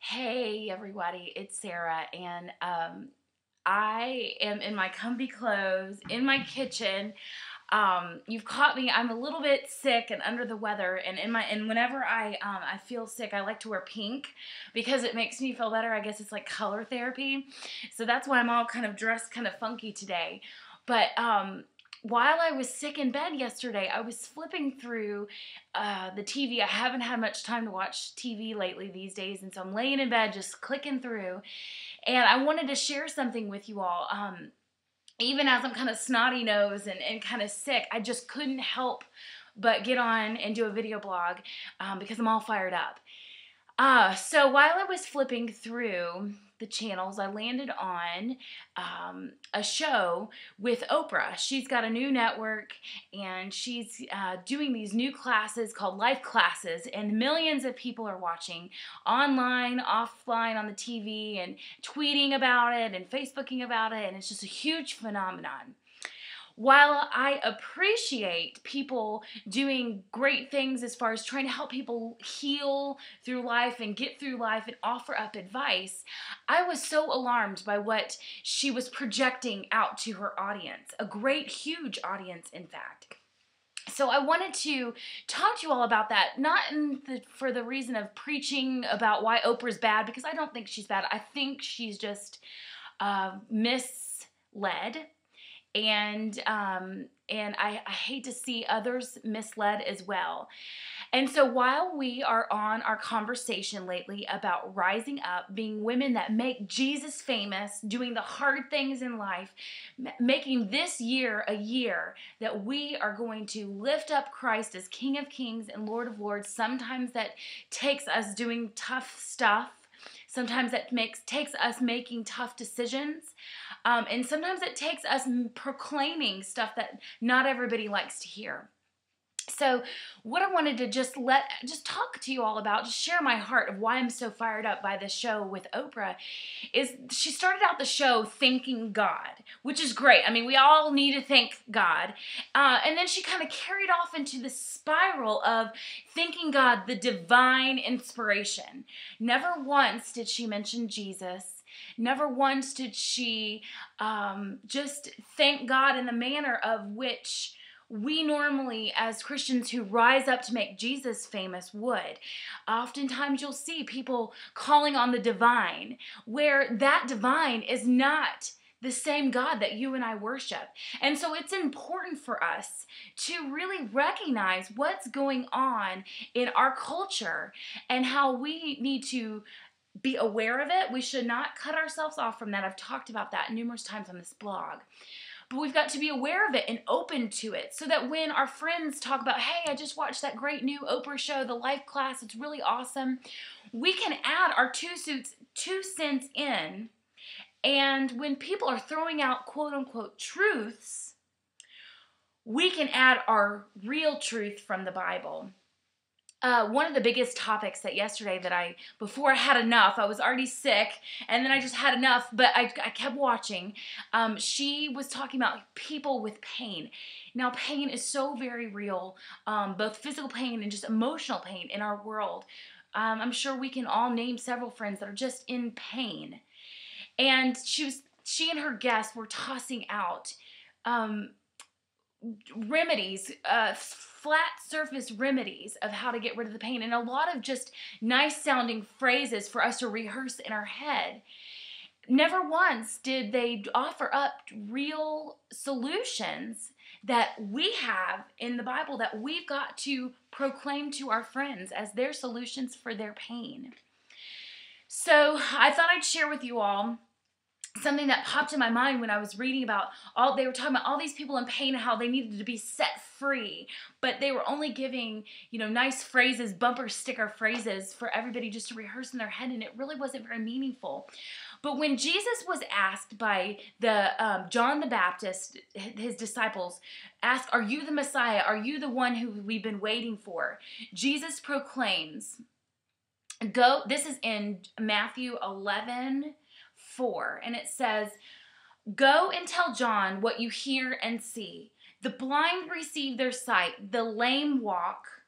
Hey everybody, it's Sarah, and I am in my comfy clothes in my kitchen. You've caught me. I'm a little bit sick and under the weather, and whenever I feel sick, I like to wear pink because it makes me feel better. I guess it's like color therapy, so that's why I'm all kind of dressed kind of funky today. But while I was sick in bed yesterday, I was flipping through the TV. I haven't had much time to watch TV lately these days, and so I'm laying in bed just clicking through, and I wanted to share something with you all. Even as I'm kind of snotty nosed and kind of sick, I just couldn't help but get on and do a video blog because I'm all fired up. So while I was flipping through the channels, I landed on a show with Oprah. She's got a new network, and she's doing these new classes called life classes, and millions of people are watching online, offline, on the TV, and tweeting about it and Facebooking about it, and it's just a huge phenomenon. While I appreciate people doing great things as far as trying to help people heal through life and get through life and offer up advice, I was so alarmed by what she was projecting out to her audience, a great, huge audience, in fact. So I wanted to talk to you all about that, not for the reason of preaching about why Oprah's bad, because I don't think she's bad. I think she's just misled. And I hate to see others misled as well. And so while we are on our conversation lately about rising up, being women that make Jesus famous, doing the hard things in life, making this year a year that we are going to lift up Christ as King of Kings and Lord of Lords, sometimes that takes us doing tough stuff. Sometimes that takes us making tough decisions. And sometimes it takes us proclaiming stuff that not everybody likes to hear. So what I wanted to just talk to you all about, just share my heart of why I'm so fired up by this show with Oprah, is she started out the show thanking God, which is great. I mean, we all need to thank God. And then she kind of carried off into the spiral of thanking God, the divine inspiration. Never once did she mention Jesus. Never once did she just thank God in the manner of which we normally, as Christians who rise up to make Jesus famous, would. Oftentimes you'll see people calling on the divine, where that divine is not the same God that you and I worship. And so it's important for us to really recognize what's going on in our culture and how we need to be aware of it. We should not cut ourselves off from that. I've talked about that numerous times on this blog. But we've got to be aware of it and open to it so that when our friends talk about, hey, I just watched that great new Oprah show, the life class, it's really awesome, we can add our 2 cents in. And when people are throwing out quote unquote truths, we can add our real truth from the Bible. One of the biggest topics that yesterday before I had enough, I was already sick, and then I just had enough, but I kept watching. She was talking about people with pain. Now, pain is so very real, both physical pain and just emotional pain in our world. I'm sure we can all name several friends that are just in pain. And she and her guests were tossing out remedies, flat surface remedies of how to get rid of the pain, and a lot of just nice sounding phrases for us to rehearse in our head. Never once did they offer up real solutions that we have in the Bible that we've got to proclaim to our friends as their solutions for their pain. So I thought I'd share with you all something that popped in my mind when I was reading about they were talking about all these people in pain and how they needed to be set free, but they were only giving, nice phrases, bumper sticker phrases for everybody just to rehearse in their head, and it really wasn't very meaningful. But when Jesus was asked by John the Baptist, his disciples, asked, "Are you the Messiah? Are you the one who we've been waiting for?" Jesus proclaims, "Go." This is in Matthew 11:4, and it says, "Go and tell John what you hear and see. The blind receive their sight, the lame walk,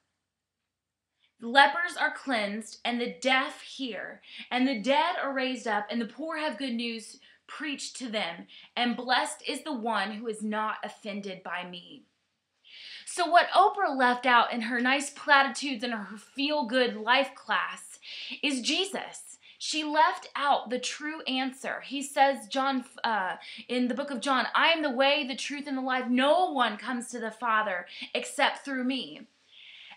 Lepers are cleansed, and the deaf hear, and the dead are raised up, and the poor have good news preached to them, and blessed is the one who is not offended by me. So, what Oprah left out in her nice platitudes and her feel good life class is Jesus. She left out the true answer. He says, in the book of John, I am the way, the truth, and the life. No one comes to the Father except through me.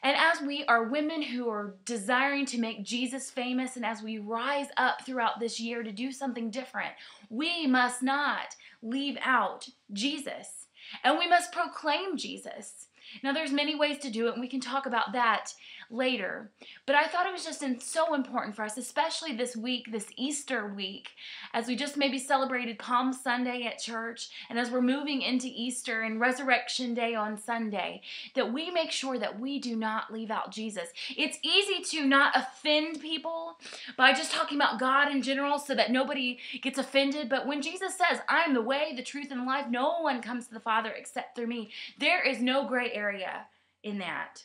And as we are women who are desiring to make Jesus famous, and as we rise up throughout this year to do something different, we must not leave out Jesus. And we must proclaim Jesus. Now, there's many ways to do it, and we can talk about that later. But I thought it was just so important for us, especially this week, this Easter week, as we just maybe celebrated Palm Sunday at church, and as we're moving into Easter and Resurrection Day on Sunday, that we make sure that we do not leave out Jesus. It's easy to not offend people by just talking about God in general so that nobody gets offended. But when Jesus says, I am the way, the truth, and the life, no one comes to the Father except through me, there is no gray area in that.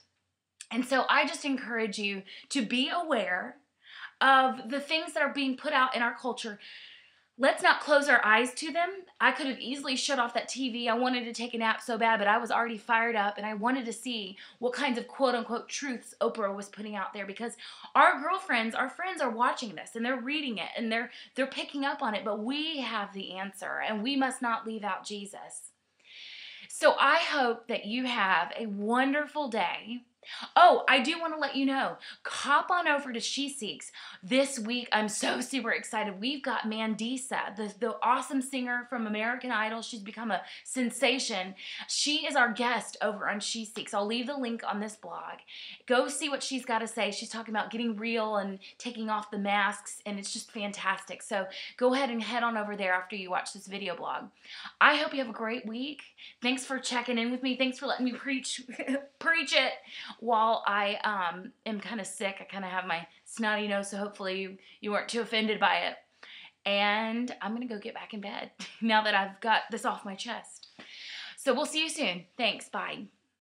And so I just encourage you to be aware of the things that are being put out in our culture. Let's not close our eyes to them. I could have easily shut off that TV. I wanted to take a nap so bad, but I was already fired up, and I wanted to see what kinds of quote-unquote truths Oprah was putting out there, because our girlfriends, our friends are watching this, and they're reading it, and they're picking up on it, but we have the answer, and we must not leave out Jesus. So I hope that you have a wonderful day. Oh, I do want to let you know, hop on over to She Seeks. This week, I'm so super excited. We've got Mandisa, the awesome singer from American Idol. She's become a sensation. She is our guest over on She Seeks. I'll leave the link on this blog. Go see what she's got to say. She's talking about getting real and taking off the masks, and it's just fantastic. So go ahead and head on over there after you watch this video blog. I hope you have a great week. Thanks for checking in with me. Thanks for letting me preach it while I am kind of sick. I kind of have my snotty nose, so hopefully you weren't too offended by it. And I'm going to go get back in bed now that I've got this off my chest. So we'll see you soon. Thanks. Bye.